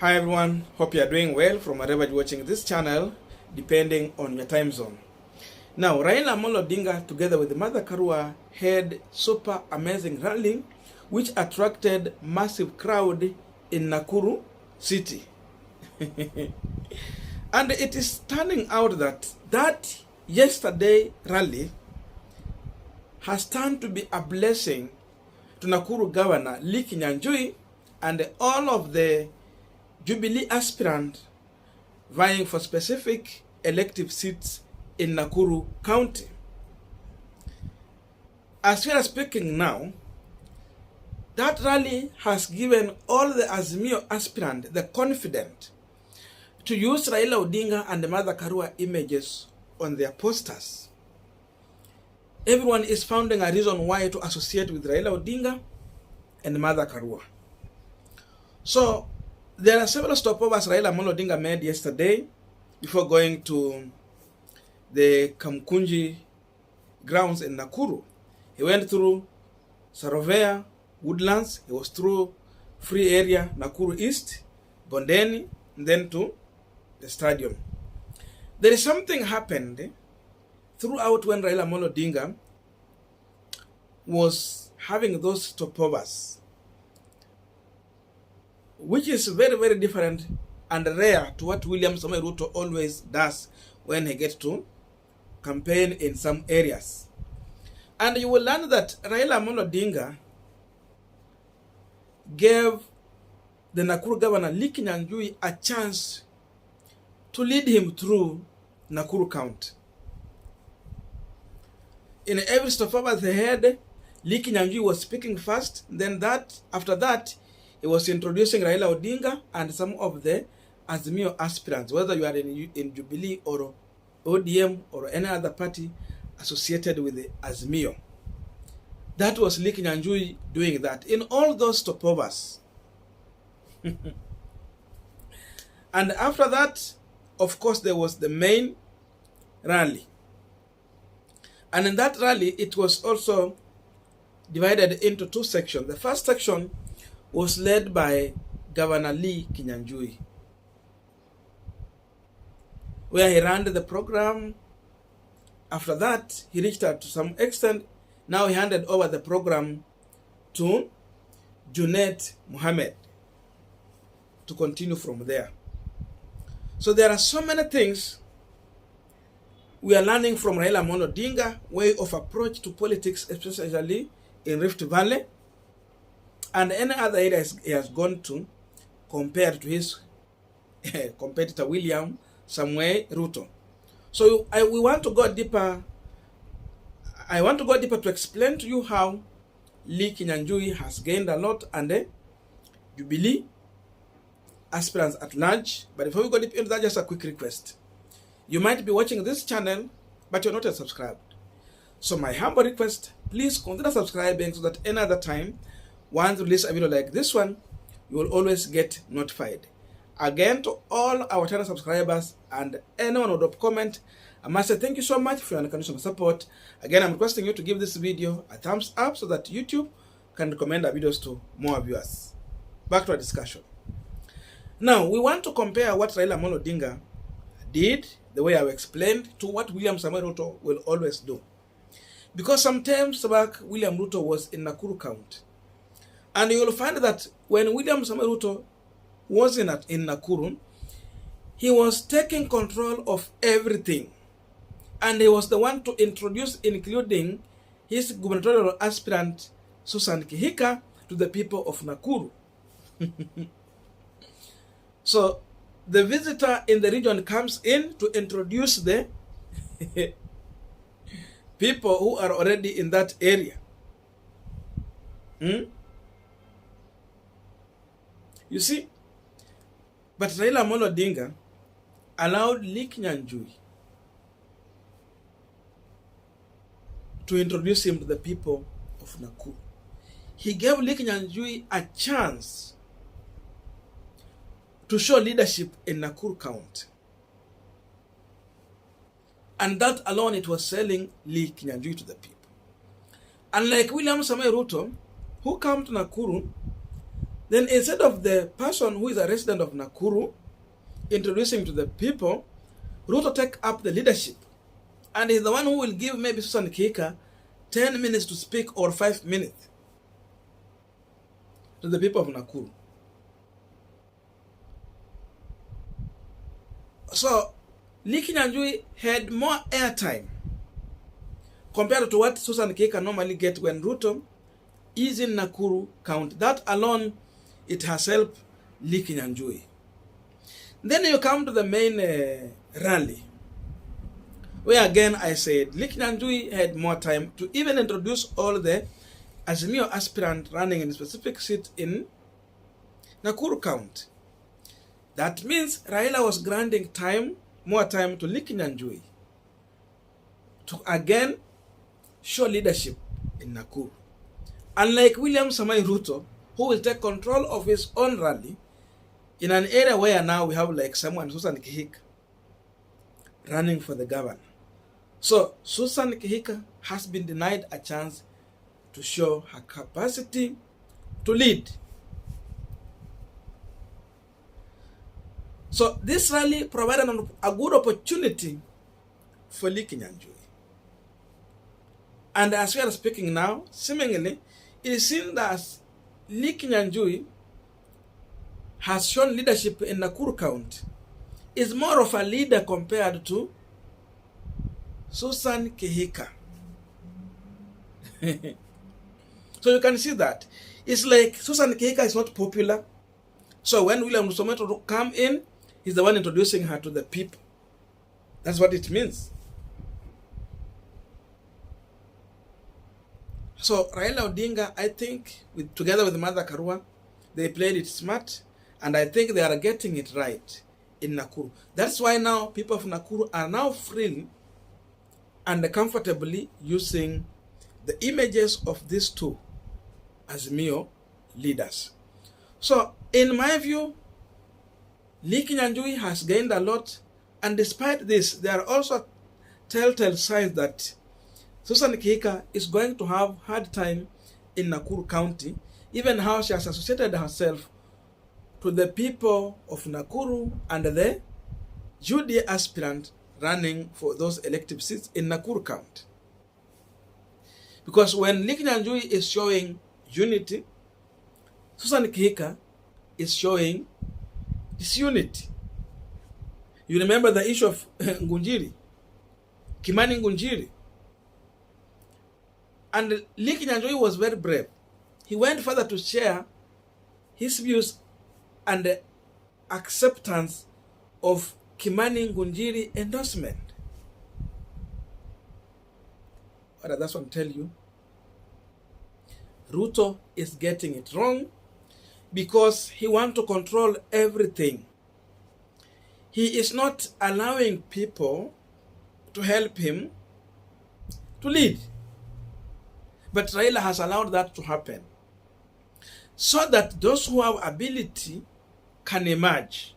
Hi everyone, hope you are doing well from wherever you're watching this channel, depending on your time zone. Now, Raila Odinga together with Mother Karua had super amazing rally which attracted massive crowd in Nakuru City. And it is turning out that yesterday rally has turned to be a blessing to Nakuru Governor Kinyanjui and all of the Jubilee aspirant vying for specific elective seats in Nakuru County. As we are speaking now, that rally has given all the Azimio aspirants the confidence to use Raila Odinga and Mother Karua images on their posters. Everyone is finding a reason why to associate with Raila Odinga and Mother Karua. So, there are several stopovers Raila Odinga made yesterday before going to the Kamukunji grounds in Nakuru. He went through Stureh, Woodlands, he was through free area, Nakuru East, Bondeni, and then to the stadium. There is something happened throughout when Raila Odinga was having those stopovers, which is very, very different and rare to what William Samoei Ruto always does when he gets to campaign in some areas. And you will learn that Raila Odinga gave the Nakuru governor Kinyanjui a chance to lead him through Nakuru County. In every stopover they had, Kinyanjui was speaking first, then after that, he was introducing Raila Odinga and some of the Azimio aspirants, whether you are in Jubilee or ODM or any other party associated with the Azimio. That was Kinyanjui doing that in all those stopovers. And after that, of course, there was the main rally. And in that rally, it was also divided into two sections. The first section was led by Governor Kinyanjui, where he ran the program. After that, he reached out to some extent. Now he handed over the program to Junet Mohammed to continue from there. So there are so many things we are learning from Raila Odinga, way of approach to politics, especially in Rift Valley, and any other areas he has gone to, compared to his competitor William Samoei Ruto. So we want to go deeper. I want to go deeper to explain to you how Kinyanjui has gained a lot and the Jubilee aspirants at large. But before we go deep into that, just a quick request. You might be watching this channel, but you're not yet subscribed. So my humble request, please consider subscribing so that any other time, once we release a video like this one, you will always get notified. Again, to all our channel subscribers and anyone who would comment, I must say thank you so much for your unconditional support. Again, I'm requesting you to give this video a thumbs up so that YouTube can recommend our videos to more viewers. Back to our discussion. Now, we want to compare what Raila Odinga did, the way I explained, to what William Samoei Ruto will always do. Because sometimes back, William Ruto was in Nakuru County. And you will find that when William Samoei Ruto was in Nakuru, he was taking control of everything. And he was the one to introduce, including his gubernatorial aspirant, Susan Kihika, to the people of Nakuru. So, the visitor in the region comes in to introduce the people who are already in that area. You see? But Raila Odinga allowed Kinyanjui to introduce him to the people of Nakuru. He gave Kinyanjui a chance to show leadership in Nakuru County. And that alone, it was selling Kinyanjui to the people. Unlike William Samoei Ruto, who came to Nakuru, Then instead of the person who is a resident of Nakuru introducing to the people, Ruto take up the leadership. And he's the one who will give maybe Susan Kihika 10 minutes to speak or 5 minutes to the people of Nakuru. So, Kinyanjui had more airtime compared to what Susan Kihika normally gets when Ruto is in Nakuru County. That alone, it has helped Kinyanjui. Then you come to the main rally, where again I said Kinyanjui had more time to even introduce all the Azimio aspirants running in a specific seat in Nakuru County. That means Raila was granting more time to Kinyanjui to again show leadership in Nakuru. Unlike William Samoei Ruto, who will take control of his own rally in an area where now we have like someone, Susan Kihika, running for the governor. So Susan Kihika has been denied a chance to show her capacity to lead. So this rally provided a good opportunity for Kinyanjui. And as we are speaking now, seemingly, it seems that Kinyanjui has shown leadership in Nakuru County. Is more of a leader compared to Susan Kihika. So you can see that. It's like Susan Kihika is not popular. So when William Ruto come in, he's the one introducing her to the people. That's what it means. So Raila Odinga, I think, together with Mother Karua, they played it smart, and I think they are getting it right in Nakuru. That's why now people of Nakuru are now free and comfortably using the images of these two Azimio leaders. So in my view, Kinyanjui has gained a lot, and despite this, there are also telltale signs that Susan Kihika is going to have hard time in Nakuru County, even how she has associated herself to the people of Nakuru and the UDA aspirant running for those elective seats in Nakuru County. Because when Kinyanjui is showing unity, Susan Kihika is showing disunity. You remember the issue of Ngunjiri, Kimani Ngunjiri. And Kinyanjui was very brave. He went further to share his views and acceptance of Kimani Ngunjiri endorsement. What does that one tell you? Ruto is getting it wrong because he wants to control everything. He is not allowing people to help him to lead. But Raila has allowed that to happen so that those who have ability can emerge.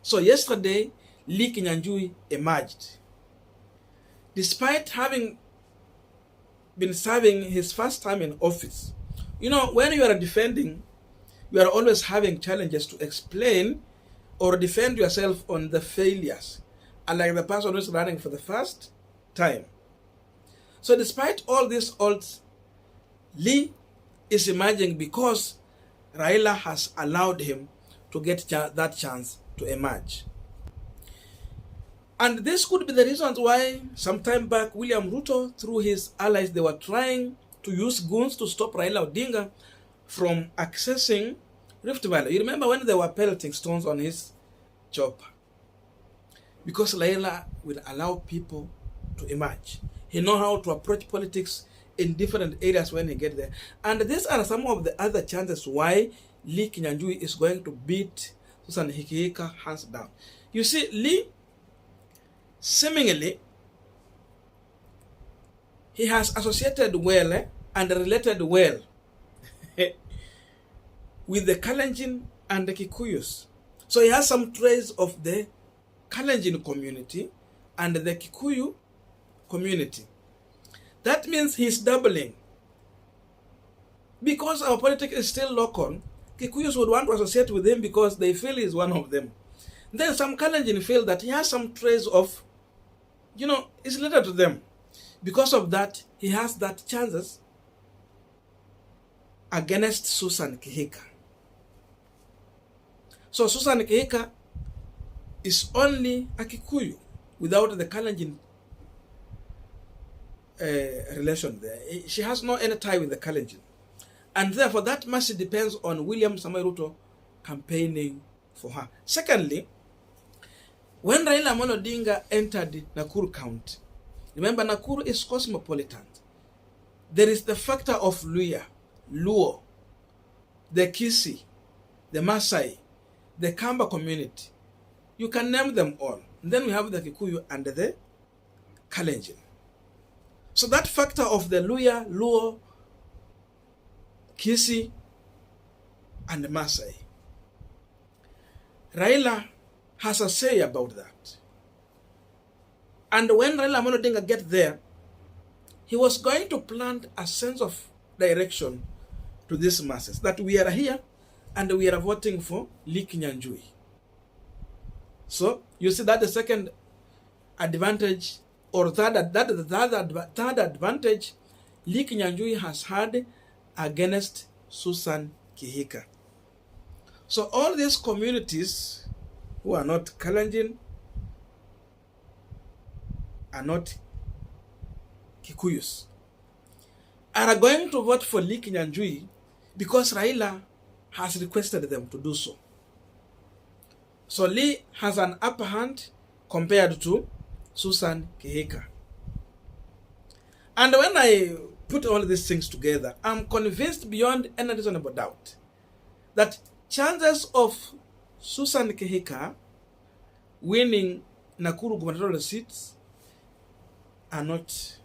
So yesterday, Kinyanjui emerged. Despite having been serving his first time in office. You know, when you are defending, you are always having challenges to explain or defend yourself on the failures, unlike the person who is running for the first time. So despite all these odds, Lee is emerging because Raila has allowed him to get that chance to emerge. And this could be the reasons why some time back William Ruto, through his allies, they were trying to use goons to stop Raila Odinga from accessing Rift Valley. You remember when they were pelting stones on his chopper? Because Raila will allow people to emerge. He knows how to approach politics in different areas when he gets there. And these are some of the other chances why Kinyanjui is going to beat Susan Kihika hands down. You see, Lee, seemingly, he has associated well and related well with the Kalenjin and the Kikuyus. So he has some traits of the Kalenjin community and the Kikuyu community. That means he's doubling. Because our politics is still local, Kikuyus would want to associate with him because they feel he's one of them. Then some Kalenjin feel that he has some trace of, is related to them. Because of that, he has that chances against Susan Kihika. So Susan Kihika is only a Kikuyu without the Kalenjin relation there. She has no any tie with the Kalenjin. And therefore that mercy depends on William Samoei Ruto campaigning for her. Secondly, when Raila Odinga entered Nakuru County, remember Nakuru is cosmopolitan. There is the factor of Luo, the Kisi, the Masai, the Kamba community. You can name them all. And then we have the Kikuyu and the Kalenjin. So that factor of the Luo, Kisi, and the Masai, Raila has a say about that. And when Raila Odinga get there, he was going to plant a sense of direction to these masses, that we are here and we are voting for Kinyanjui. So you see that the second advantage, or third advantage Kinyanjui has had against Susan Kihika. So all these communities who are not Kalenjin, are not Kikuyus, are going to vote for Kinyanjui because Raila has requested them to do so. So Lee has an upper hand compared to Susan Kihika. And when I put all these things together, I'm convinced beyond any reasonable doubt that chances of Susan Kihika winning Nakuru gubernatorial seats are not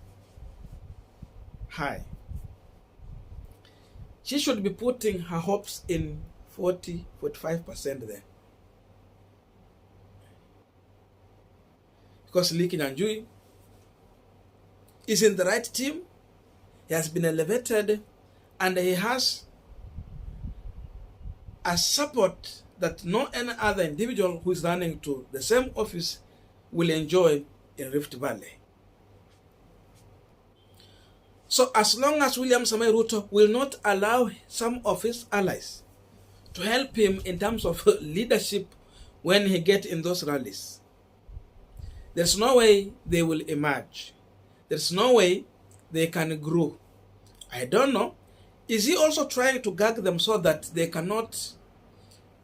high. She should be putting her hopes in 40-45% there. Because Kinyanjui is in the right team, he has been elevated, and he has a support that no any other individual who is running to the same office will enjoy in Rift Valley. So as long as William Samoei Ruto will not allow some of his allies to help him in terms of leadership when he gets in those rallies, there's no way they will emerge. There's no way they can grow. I don't know. Is he also trying to gag them so that they cannot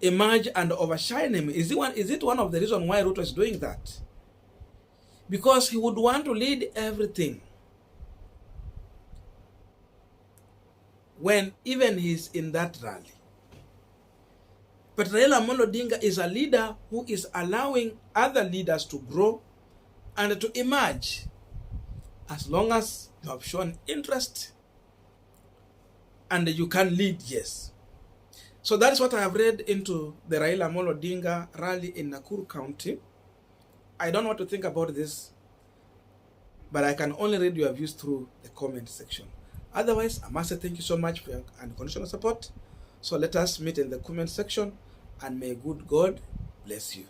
emerge and overshine him? Is it one of the reasons why Ruto is doing that? Because he would want to lead everything when even he's in that rally. But Raila Odinga is a leader who is allowing other leaders to grow and to emerge, as long as you have shown interest and you can lead, yes. So that is what I have read into the Raila Odinga rally in Nakuru County. I don't know what to think about this, but I can only read your views through the comment section. Otherwise, I must say thank you so much for your unconditional support. So let us meet in the comment section, and may good God bless you.